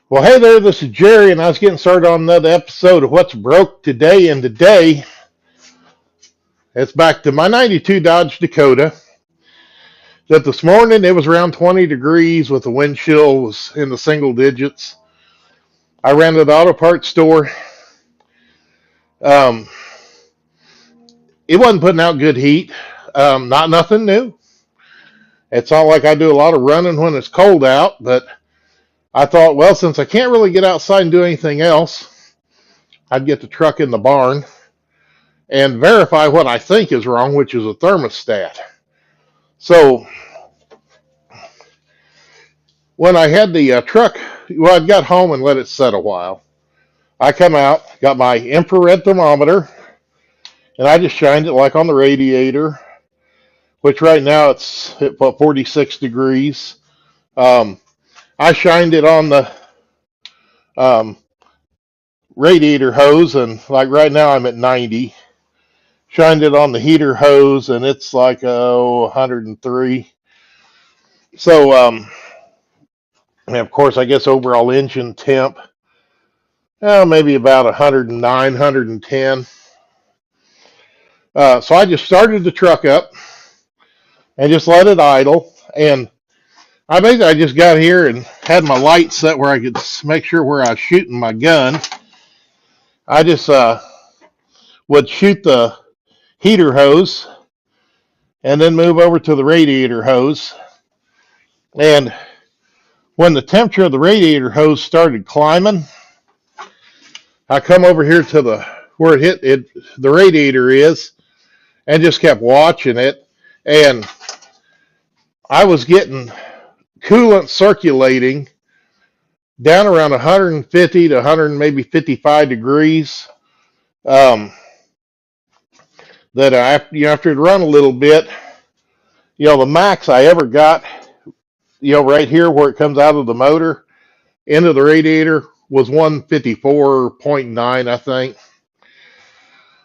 Well, hey there, this is Jerry, and I was getting started on another episode of What's Broke Today. And today, it's back to my 92 Dodge Dakota. That this morning it was around 20 degrees with the wind chill was in the single digits. I ran to the auto parts store. Um, it wasn't putting out good heat. Not nothing new. It's not like I do a lot of running when it's cold out, but I thought, well, since I can't really get outside and do anything else, I'd get the truck in the barn and verify what I think is wrong, which is a thermostat. So when I had the truck, well, I got home and let it set a while. I come out, got my infrared thermometer, and I just shined it like on the radiator, which right now it's at 46 degrees. I shined it on the um, radiator hose, and like right now I'm at 90. Shined it on the heater hose, and it's like 103. So, and of course, I guess overall engine temp, maybe about 109, 110. So I just started the truck up and just let it idle. And I just got here and had my light set where I could make sure where I was shooting my gun. I just would shoot the heater hose and then move over to the radiator hose. And when the temperature of the radiator hose started climbing, I come over here to where it hit it, the radiator is, and just kept watching it. And I was getting coolant circulating down around 150 to 100, maybe 55 degrees. That after it run a little bit, the max I ever got, right here where it comes out of the motor into the radiator was 154.9, I think.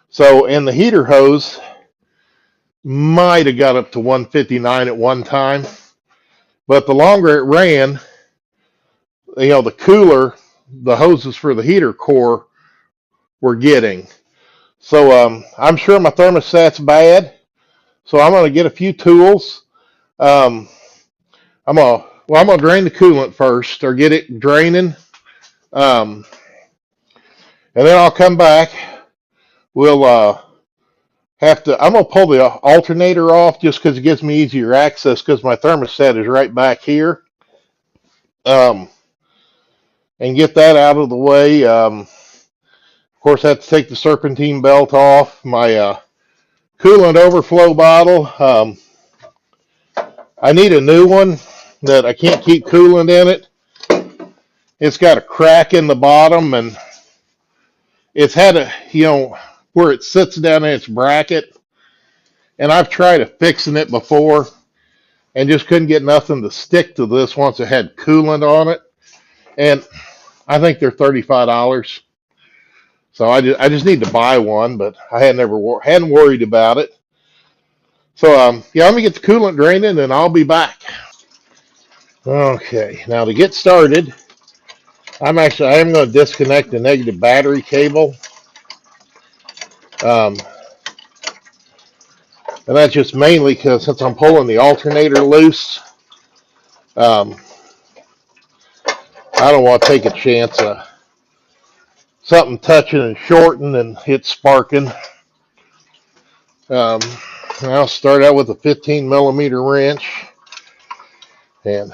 So, and the heater hose might have got up to 159 at one time, but the longer it ran, the cooler the hoses for the heater core were getting. So I'm sure my thermostat's bad. So I'm going to get a few tools. I'm gonna drain the coolant first, or get it draining, and then I'll come back. We'll I'm gonna pull the alternator off just because it gives me easier access because my thermostat is right back here. And get that out of the way. Of course, I have to take the serpentine belt off. My coolant overflow bottle. I need a new one that I can't keep coolant in it. It's got a crack in the bottom, and it's had where it sits down in its bracket. And I've tried fixing it before and just couldn't get nothing to stick to this once it had coolant on it. And I think they're $35. So I just need to buy one, but I hadn't worried about it. So let me get the coolant draining and I'll be back. Okay, now to get started, I am going to disconnect the negative battery cable. And that's just mainly because since I'm pulling the alternator loose, I don't want to take a chance of something touching and shorting and it sparking. I'll start out with a 15 millimeter wrench and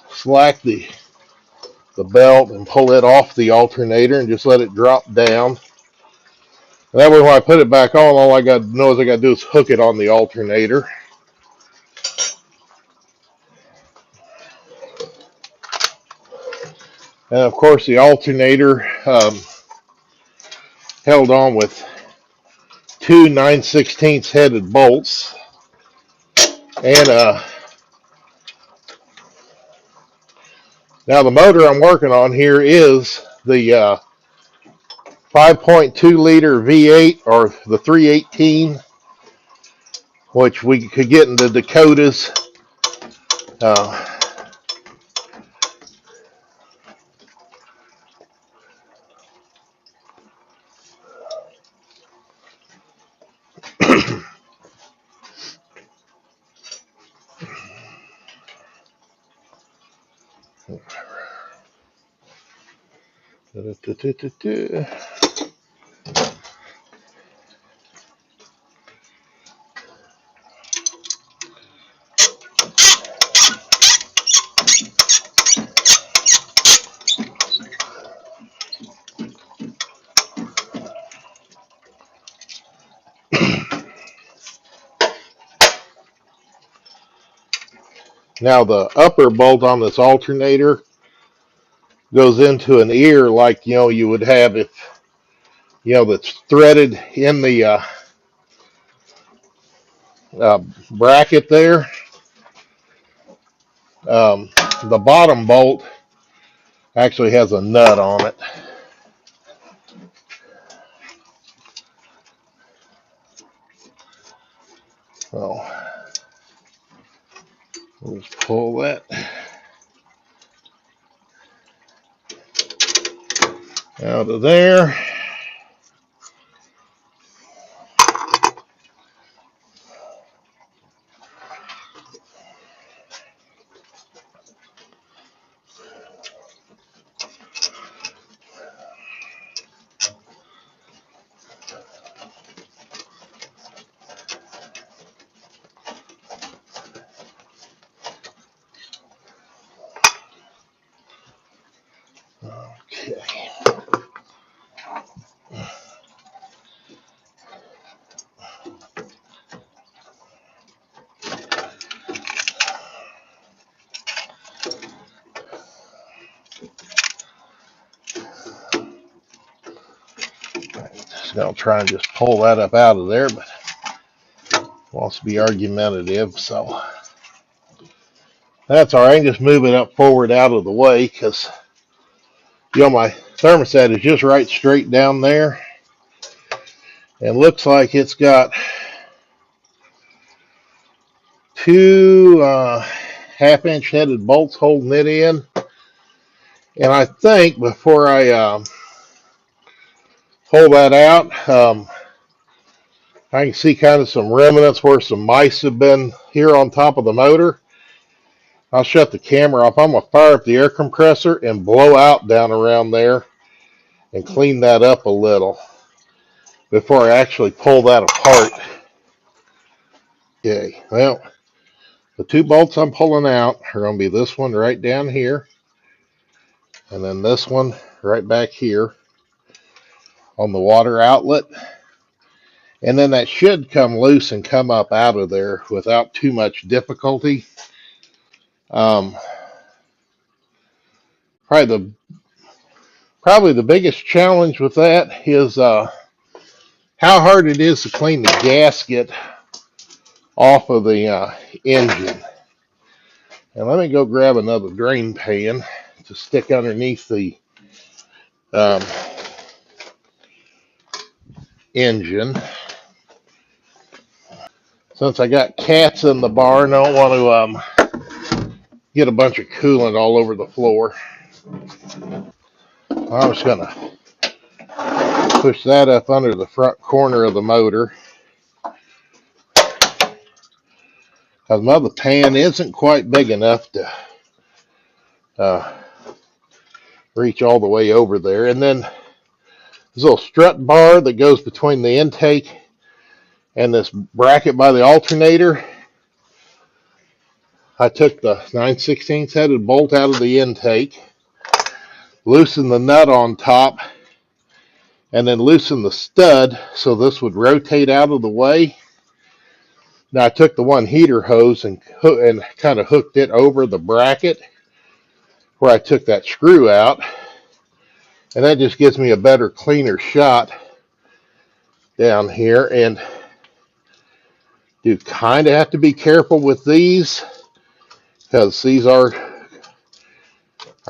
slack the belt and pull it off the alternator and just let it drop down. That way when I put it back on, all I got to know is I got to do is hook it on the alternator. And of course the alternator held on with two 9/16 headed bolts. And now the motor I'm working on here is the 5.2 liter V8 or the 318, which we could get in the Dakotas. Now the upper bolt on this alternator goes into an ear like you would have if that's threaded in the bracket there. The bottom bolt actually has a nut on it. So we'll just pull that out of there. Okay. Just gonna try and just pull that up out of there, but wants to be argumentative, so that's all right. Just move it up forward out of the way because my thermostat is just right straight down there, and looks like it's got two half-inch headed bolts holding it in. And I think before I pull that out, I can see kind of some remnants where some mice have been here on top of the motor. I'll shut the camera off. I'm going to fire up the air compressor and blow out down around there and clean that up a little before I actually pull that apart. Okay, well, the two bolts I'm pulling out are going to be this one right down here, and then this one right back here on the water outlet. And then that should come loose and come up out of there without too much difficulty. Probably the biggest challenge with that is how hard it is to clean the gasket off of the engine. And let me go grab another drain pan to stick underneath the engine. Since I got cats in the barn, I don't want to get a bunch of coolant all over the floor. I'm just going to push that up under the front corner of the motor. Because my other pan isn't quite big enough to reach all the way over there. And then this little strut bar that goes between the intake and this bracket by the alternator, I took the 9/16 headed bolt out of the intake, loosened the nut on top, and then loosened the stud so this would rotate out of the way. Now I took the one heater hose and kind of hooked it over the bracket where I took that screw out, and that just gives me a better, cleaner shot down here. And you kind of have to be careful with these because these are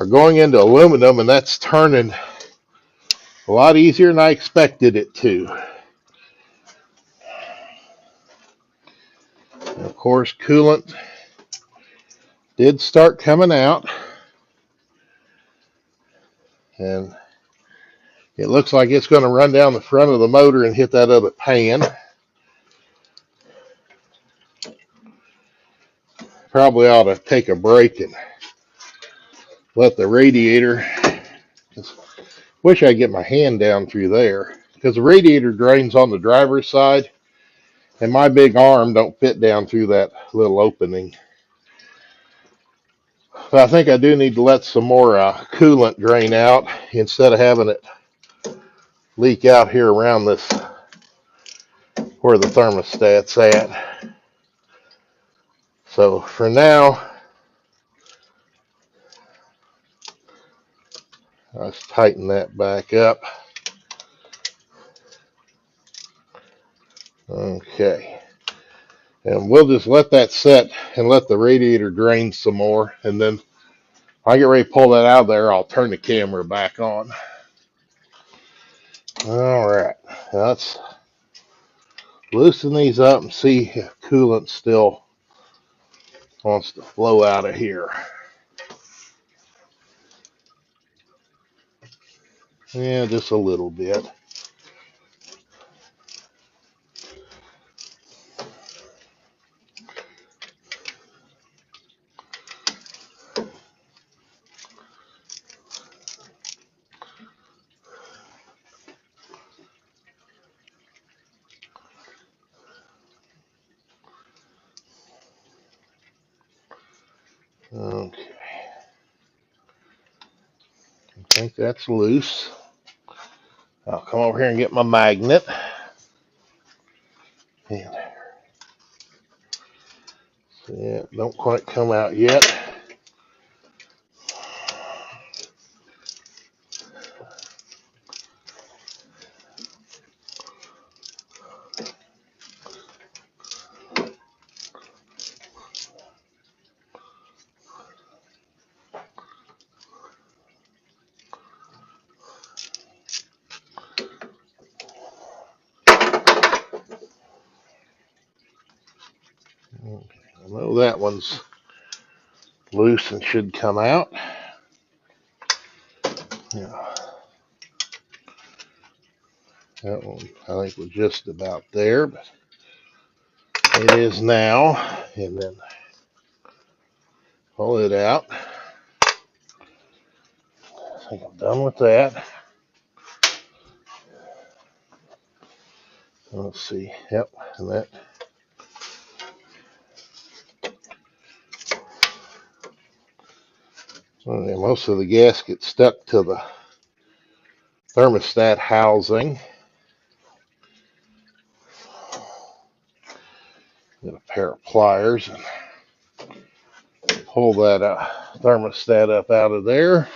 going into aluminum, and that's turning a lot easier than I expected it to. And of course, coolant did start coming out, and it looks like it's going to run down the front of the motor and hit that other pan. Probably ought to take a break and let the radiator, wish I could get my hand down through there, because the radiator drains on the driver's side, and my big arm don't fit down through that little opening. But I think I do need to let some more coolant drain out instead of having it leak out here around this where the thermostat's at. So for now, let's tighten that back up. Okay. And we'll just let that set and let the radiator drain some more. And then when I get ready to pull that out of there, I'll turn the camera back on. All right. Let's loosen these up and see if coolant still wants to flow out of here. Yeah, just a little bit. Okay. I think that's loose. I'll come over here and get my magnet. And yeah, don't quite come out yet. I know that one's loose and should come out. Yeah, that one I think was just about there, but it is now. And then pull it out. I think I'm done with that. Let's see. Yep, and that. Okay, most of the gasket stuck to the thermostat housing. Get a pair of pliers and pull that thermostat up out of there.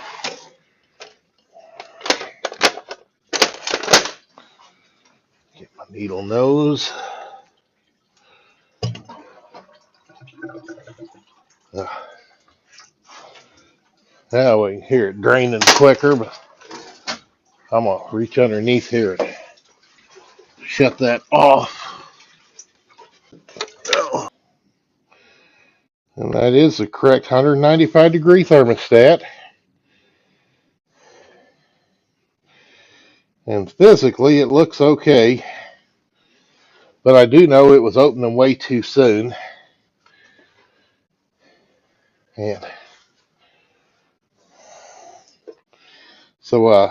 Get my needle nose. Now we can hear it draining quicker, but I'm going to reach underneath here and shut that off. And that is the correct 195-degree thermostat. And physically, it looks okay. But I do know it was opening way too soon. And so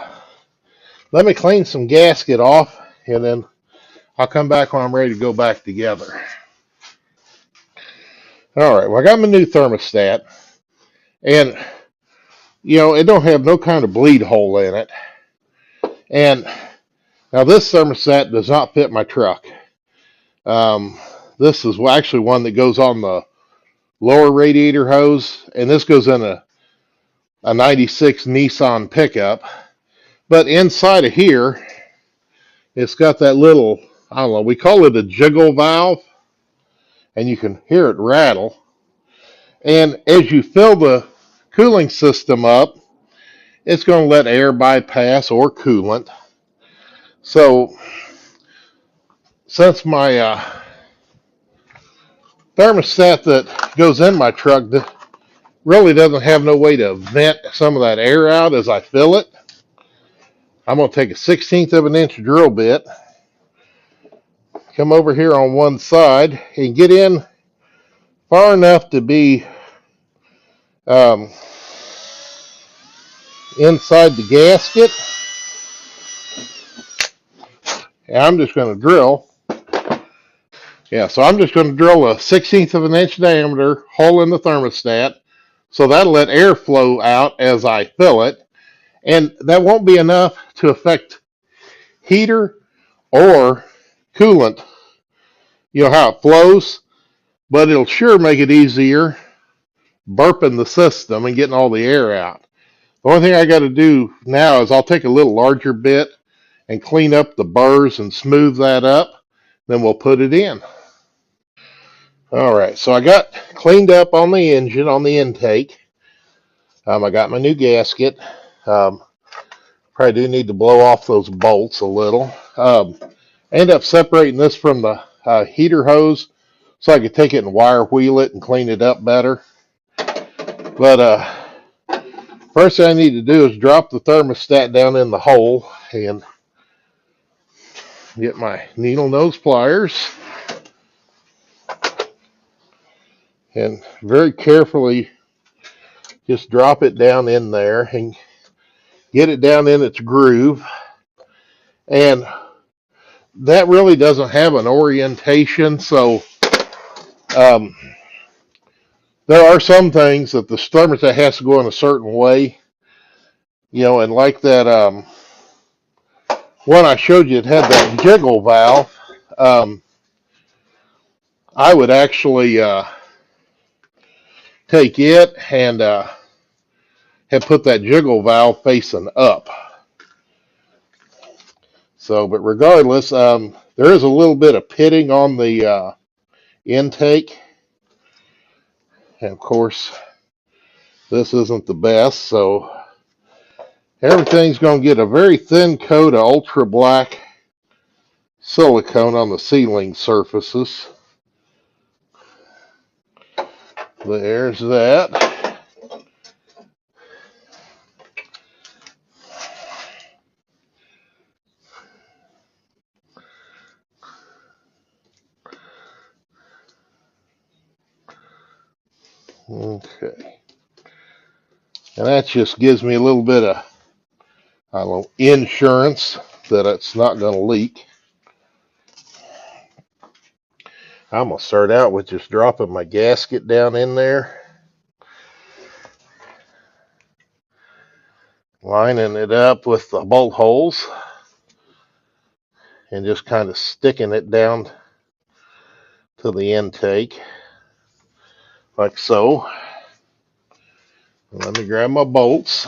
let me clean some gasket off, and then I'll come back when I'm ready to go back together. All right, well, I got my new thermostat, and it don't have no kind of bleed hole in it. And now this thermostat does not fit my truck. This is actually one that goes on the lower radiator hose, and this goes in a 96 Nissan pickup. But inside of here, it's got that little, I don't know, we call it a jiggle valve, and you can hear it rattle. And as you fill the cooling system up, it's going to let air bypass or coolant. So since my thermostat that goes in my truck really doesn't have no way to vent some of that air out as I fill it, I'm going to take a 1/16 of an inch drill bit, come over here on one side, and get in far enough to be inside the gasket. And I'm just going to drill. Yeah, so I'm just going to drill a 1/16 of an inch diameter hole in the thermostat. So that'll let air flow out as I fill it. And that won't be enough to affect heater or coolant, how it flows, but it'll sure make it easier burping the system and getting all the air out. The only thing I got to do now is I'll take a little larger bit and clean up the burrs and smooth that up. Then we'll put it in. All right, so I got cleaned up on the engine, on the intake. I got my new gasket. Probably do need to blow off those bolts a little. I ended up separating this from the heater hose so I could take it and wire wheel it and clean it up better. But first thing I need to do is drop the thermostat down in the hole and get my needle nose pliers and very carefully just drop it down in there and get it down in its groove. And that really doesn't have an orientation, so um, there are some things that the thermostat has to go in a certain way, and like that one I showed you, it had that jiggle valve. I would actually take it and have put that jiggle valve facing up. So, but regardless, there is a little bit of pitting on the intake. And of course, this isn't the best, so everything's going to get a very thin coat of ultra black silicone on the sealing surfaces. There's that. Okay. And that just gives me a little bit of, I don't know, insurance that it's not going to leak. I'm going to start out with just dropping my gasket down in there, lining it up with the bolt holes, and just kind of sticking it down to the intake, like so. Let me grab my bolts.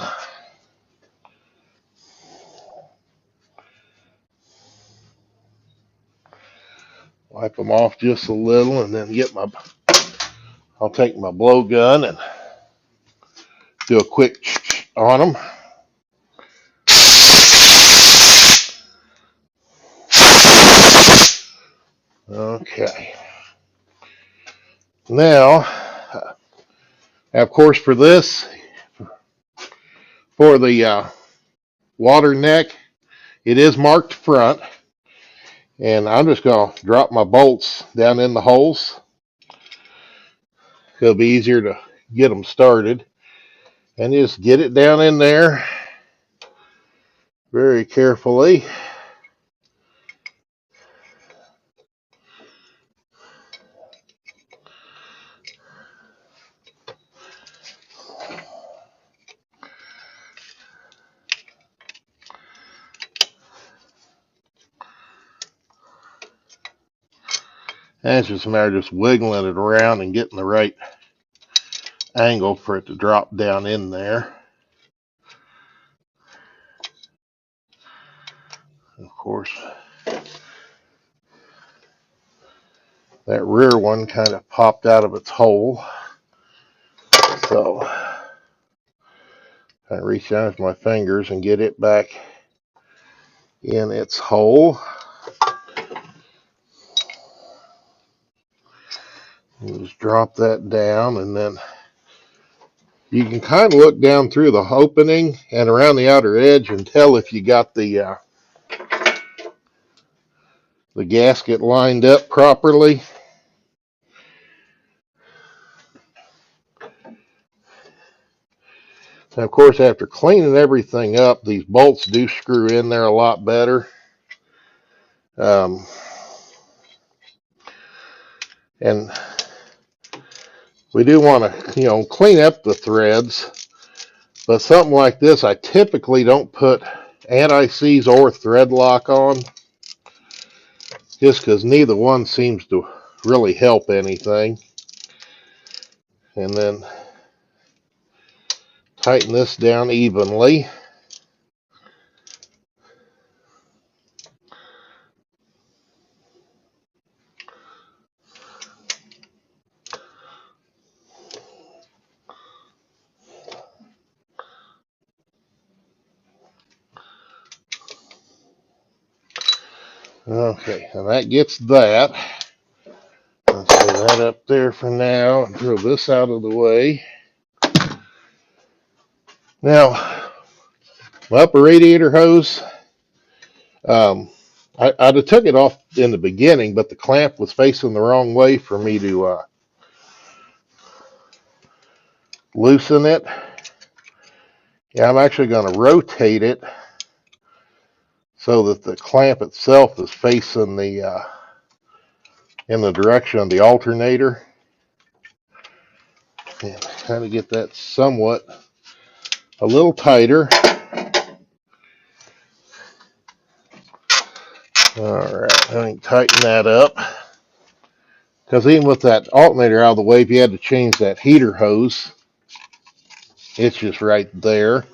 Wipe them off just a little, and then I'll take my blow gun and do a quick on them. Okay. Now, of course, for the water neck, it is marked front, and I'm just going to drop my bolts down in the holes. It'll be easier to get them started, and just get it down in there very carefully. And it's just a matter of just wiggling it around and getting the right angle for it to drop down in there. Of course, that rear one kind of popped out of its hole. So I reach down with my fingers and get it back in its hole. You just drop that down, and then you can kind of look down through the opening and around the outer edge and tell if you got the gasket lined up properly. And of course, after cleaning everything up, these bolts do screw in there a lot better. And we do want to, clean up the threads. But something like this, I typically don't put anti-seize or thread lock on, just because neither one seems to really help anything. And then tighten this down evenly. Okay, and that gets that. Let's lay that up there for now and throw this out of the way. Now, my upper radiator hose, I'd have took it off in the beginning, but the clamp was facing the wrong way for me to loosen it. Yeah, I'm actually going to rotate it so that the clamp itself is facing the in the direction of the alternator. And kind of get that somewhat a little tighter. All right, I can tighten that up. Because even with that alternator out of the way, if you had to change that heater hose, it's just right there.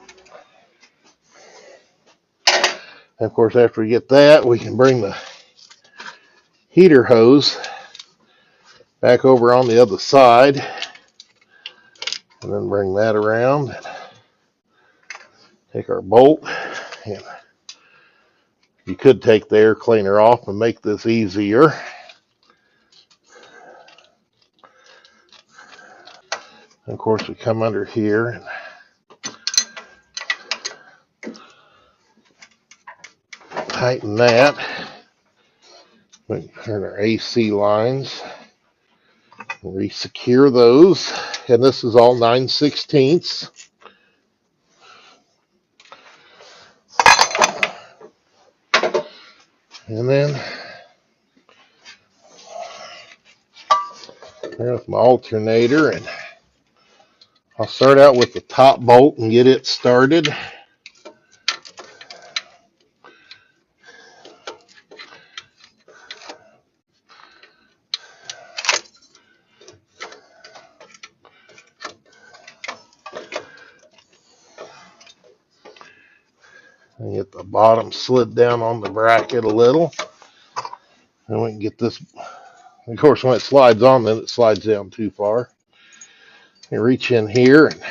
And of course, after we get that, we can bring the heater hose back over on the other side. And then bring that around. Take our bolt. And you could take the air cleaner off and make this easier. And of course, we come under here and tighten that. We turn our AC lines, re-secure those, and this is all 9/16. And then there's my alternator, and I'll start out with the top bolt and get it started. And get the bottom slid down on the bracket a little. And we can get this, of course, when it slides on, then it slides down too far. You reach in here and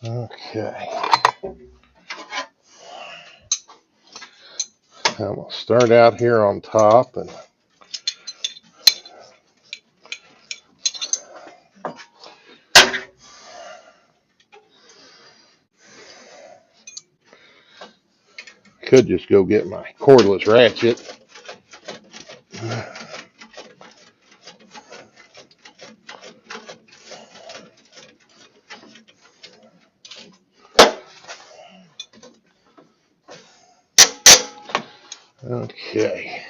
okay. I'm going to start out here on top and could just go get my cordless ratchet. Okay.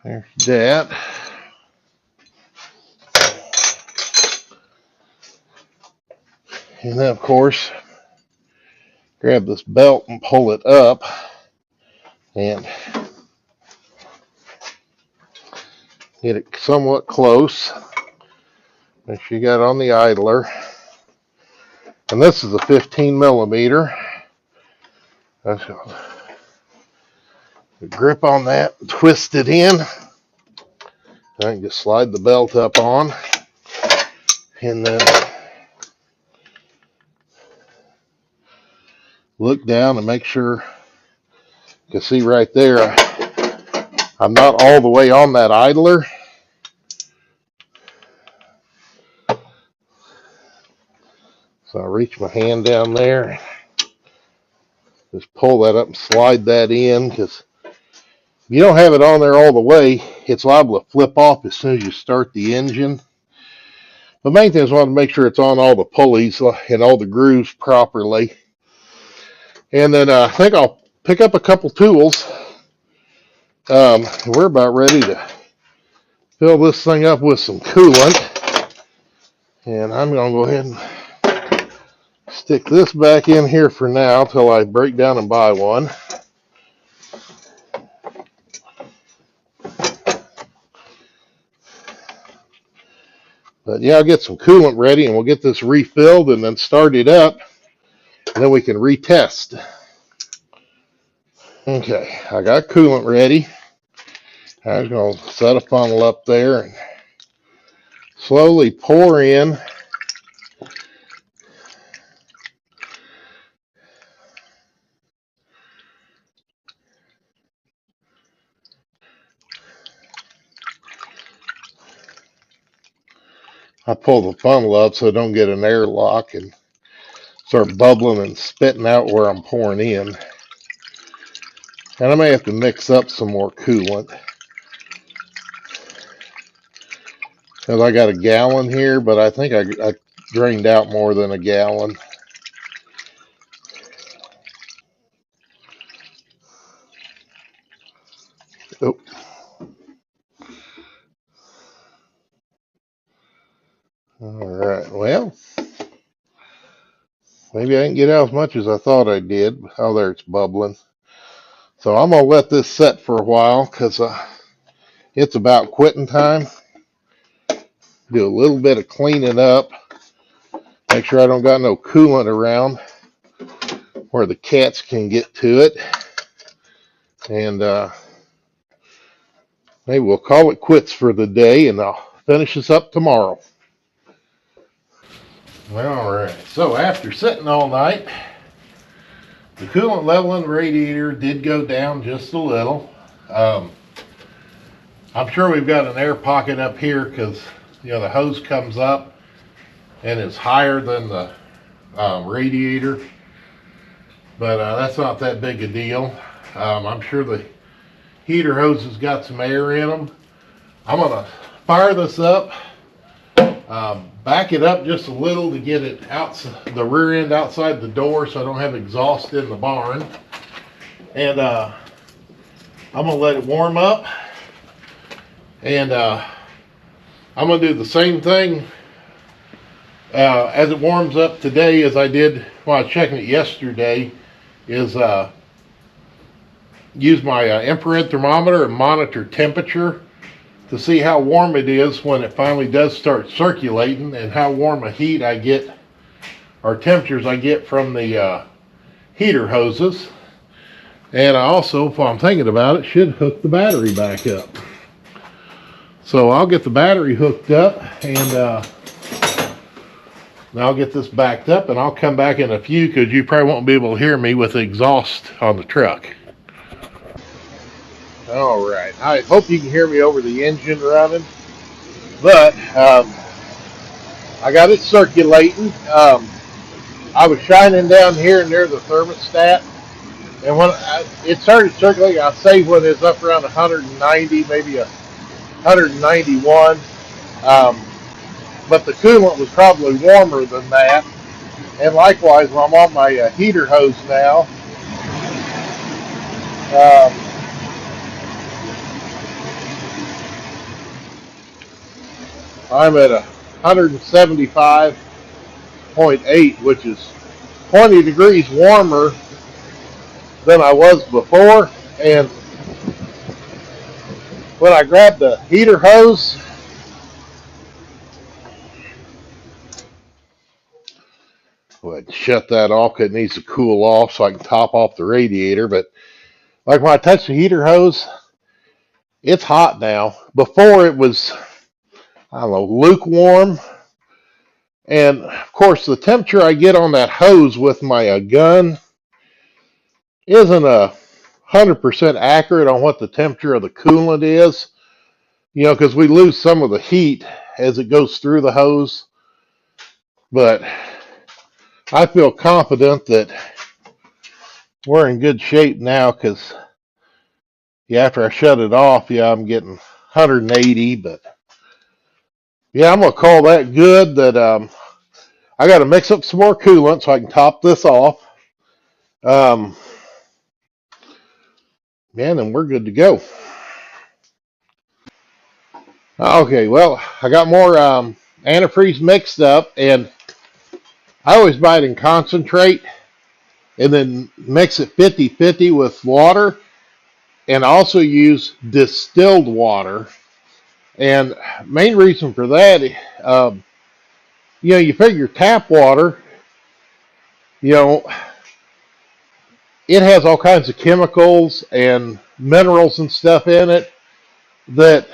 There's that. And then, of course, grab this belt and pull it up and get it somewhat close. Make sure you got it on the idler. And this is a 15 millimeter. I shall grip on that, twist it in. I can just slide the belt up on, and then look down and make sure. You can see right there, I'm not all the way on that idler. So I reach my hand down there, just pull that up and slide that in, because if you don't have it on there all the way, it's liable to flip off as soon as you start the engine. The main thing is I want to make sure it's on all the pulleys and all the grooves properly. And then I think I'll pick up a couple tools. We're about ready to fill this thing up with some coolant. And I'm going to go ahead and stick this back in here for now till I break down and buy one. But yeah, I'll get some coolant ready and we'll get this refilled and then start it up. And then we can retest. Okay, I got coolant ready. I'm going to set a funnel up there and slowly pour in. I pull the funnel up so I don't get an airlock and start bubbling and spitting out where I'm pouring in. And I may have to mix up some more coolant, because I got a gallon here, but I think I drained out more than a gallon. Oh. All right, well, maybe I didn't get out as much as I thought I did. Oh, there, it's bubbling. So I'm going to let this set for a while, because it's about quitting time. Do a little bit of cleaning up. Make sure I don't got no coolant around where the cats can get to it. And maybe we'll call it quits for the day, and I'll finish this up tomorrow. All right, so after sitting all night, the coolant level in the radiator did go down just a little. I'm sure we've got an air pocket up here because, you know, the hose comes up and it's higher than the radiator, but that's not that big a deal. I'm sure the heater hose has got some air in them. I'm going to fire this up, back it up just a little to get it out, the rear end outside the door, so I don't have exhaust in the barn. And I'm going to let it warm up. And I'm going to do the same thing as it warms up today as I did when I was checking it yesterday, is use my infrared thermometer and monitor temperature to see how warm it is when it finally does start circulating, and how warm a heat I get, or temperatures I get from the heater hoses. And I also, while I'm thinking about it, should hook the battery back up. So I'll get the battery hooked up, and I'll get this backed up, and I'll come back in a few, because you probably won't be able to hear me with the exhaust on the truck. All right, I hope you can hear me over the engine running, but I got it circulating. I was shining down here near the thermostat, and when it started circulating, I'd say when it's up around 190, maybe 191, but the coolant was probably warmer than that. And likewise, when I'm on my heater hose now, I'm at 175.8, which is 20 degrees warmer than I was before. And when I grabbed the heater hose, Go ahead and shut that off because it needs to cool off so I can top off the radiator. But like when I touch the heater hose, it's hot now. Before it was, I don't know, lukewarm. And of course, the temperature I get on that hose with my gun isn't 100% accurate on what the temperature of the coolant is. Because we lose some of the heat as it goes through the hose. But I feel confident that we're in good shape now because, yeah, after I shut it off, yeah, I'm getting 180. But, yeah, I'm going to call that good. That I got to mix up some more coolant so I can top this off. Yeah, then we're good to go. Okay, well, I got more antifreeze mixed up, and I always buy it in concentrate and then mix it 50-50 with water, and also use distilled water. And main reason for that, you figure tap water, you know, it has all kinds of chemicals and minerals and stuff in it that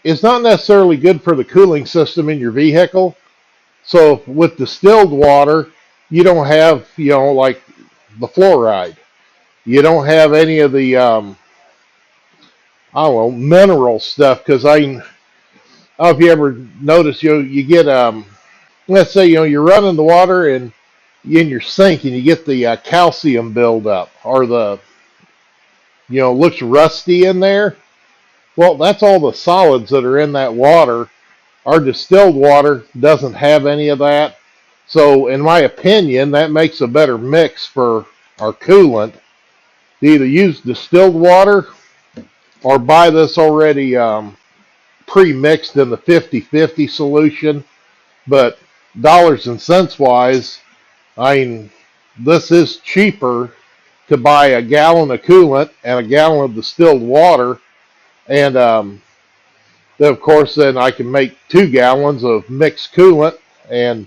is not necessarily good for the cooling system in your vehicle. So with distilled water, you don't have, like the fluoride. You don't have any of the, I don't know, mineral stuff. Because I don't know if you ever notice, you get, let's say, you're running the water and in your sink and you get the calcium buildup or the, looks rusty in there. Well, that's all the solids that are in that water. Our distilled water doesn't have any of that. So, in my opinion, that makes a better mix for our coolant to either use distilled water or buy this already pre-mixed in the 50-50 solution. But dollars and cents wise, I mean, this is cheaper to buy a gallon of coolant and a gallon of distilled water. And then, of course, then I can make 2 gallons of mixed coolant. And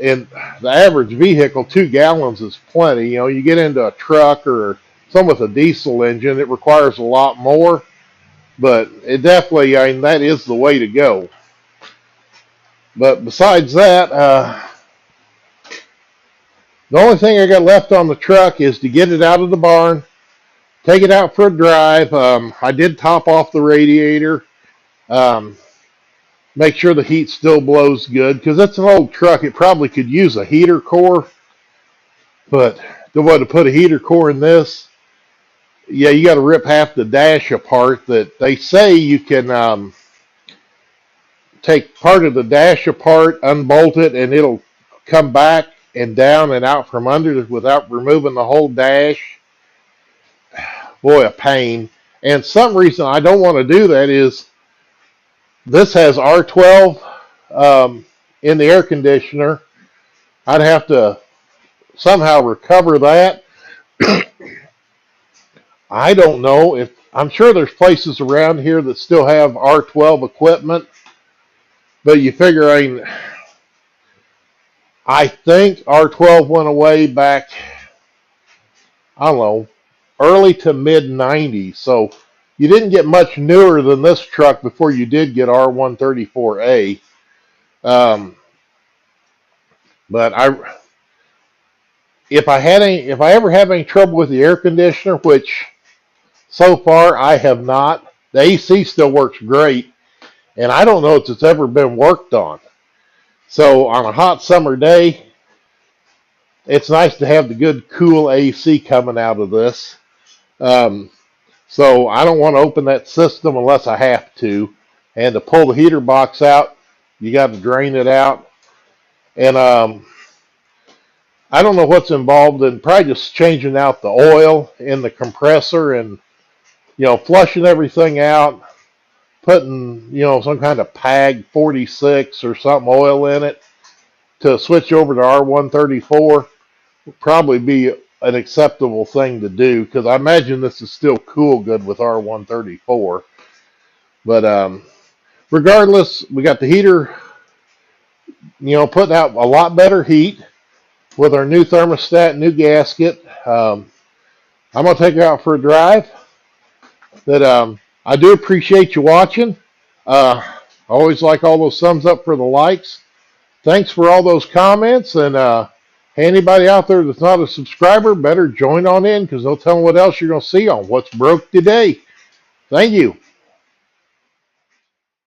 in the average vehicle, 2 gallons is plenty. You get into a truck or some with a diesel engine, it requires a lot more. But it definitely, I mean, that is the way to go. But besides that, the only thing I got left on the truck is to get it out of the barn, take it out for a drive. I did top off the radiator, make sure the heat still blows good, because it's an old truck. It probably could use a heater core, but to put a heater core in this, yeah, you got to rip half the dash apart. That they say you can take part of the dash apart, unbolt it, and it'll come back and down and out from under without removing the whole dash. Boy, a pain. And some reason I don't want to do that is this has R12 in the air conditioner. I'd have to somehow recover that. I don't know if, I'm sure there's places around here that still have R12 equipment, but you figure, I think R12 went away back, I don't know, early to mid 90s. So you didn't get much newer than this truck before you did get R134A. But if I ever have any trouble with the air conditioner, which so far I have not, the AC still works great, and I don't know if it's ever been worked on. So on a hot summer day, it's nice to have the good cool AC coming out of this. So I don't want to open that system unless I have to. And to pull the heater box out, you got to drain it out. And I don't know what's involved in probably just changing out the oil in the compressor and, flushing everything out, putting, some kind of PAG 46 or something oil in it to switch over to R134 would probably be an acceptable thing to do, because I imagine this is still cool good with R134. But regardless, we got the heater, putting out a lot better heat, with our new thermostat, new gasket. I'm going to take her out for a drive. That I do appreciate you watching. I always like all those thumbs up for the likes. Thanks for all those comments. And anybody out there that's not a subscriber, better join on in because they'll tell them what else you're going to see on What's Broke Today. Thank you.